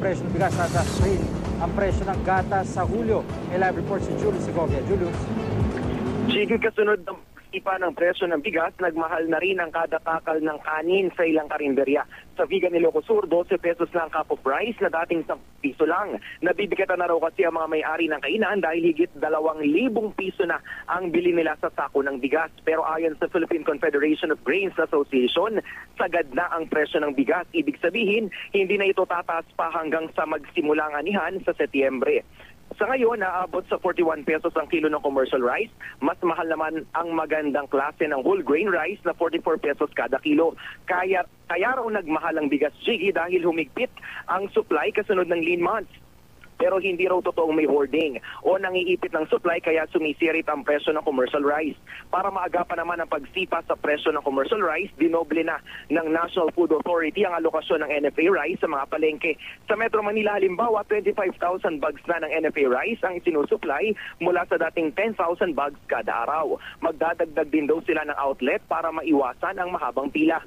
presyo ng bigas at rin ang presyo ng gatas sa Hulyo. May live report si Julius Segovia. Julius. Sige, kasunod ng ipa ng presyo ng bigas, nagmahal na rin ang kada kakal ng kanin sa ilang karinderya. Sa Vigan, Ilocos Sur, 12 pesos lang cup of rice na dating 10 piso lang. Nabibigatan na raw kasi ang mga may-ari ng kainan dahil higit 2,000 piso na ang bili nila sa sako ng bigas. Pero ayon sa Philippine Confederation of Grains Association, sagad na ang presyo ng bigas. Ibig sabihin, hindi na ito tataas pa hanggang sa magsimulang anihan sa Setyembre. Sa ngayon, naabot sa 41 pesos ang kilo ng commercial rice. Mas mahal naman ang magandang klase ng whole grain rice na 44 pesos kada kilo. Kaya raw nagmahal ang bigas, Jiggy, dahil humigpit ang supply kasunod ng lean months. Pero hindi raw totoong may hoarding o nangiipit ng supply kaya sumisirit ang presyo ng commercial rice. Para maagapan naman ang pagsipa sa presyo ng commercial rice, dinoble na ng National Food Authority ang alokasyon ng NFA rice sa mga palengke. Sa Metro Manila halimbawa, 25,000 bags na ng NFA rice ang isinusupply mula sa dating 10,000 bags kada araw. Magdadagdag din daw sila ng outlet para maiwasan ang mahabang pila.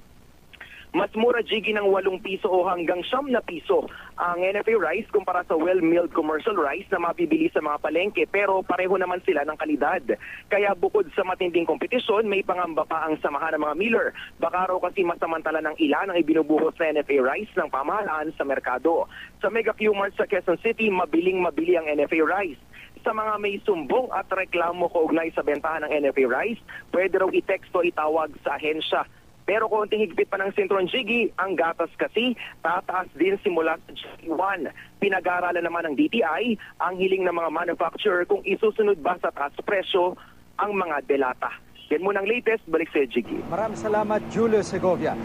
Mas mura, Jiggy, ng 8 piso o hanggang 9 na piso ang NFA rice kumpara sa well-milled commercial rice na mabibili sa mga palengke, pero pareho naman sila ng kalidad. Kaya bukod sa matinding kompetisyon, may pangamba pa ang samahan ng mga miller. Baka raw kasi masamantala ng ilan ang ibinubuhos sa NFA rice ng pamahalaan sa merkado. Sa Mega Q-Mart sa Quezon City, mabiling-mabili ang NFA rice. Sa mga may sumbong at reklamo kaugnay sa bentahan ng NFA rice, pwede raw i-text o itawag sa ahensya. Pero konting higpit pa ng sentron, Jiggy, ang gatas kasi tataas din simula sa J1. Pinag-aaralan naman ng DTI ang hiling ng mga manufacturer kung isusunod ba sa taas presyo ang mga delata. Yan muna ang latest, balik sa Jiggy. Maraming salamat, Julius Segovia.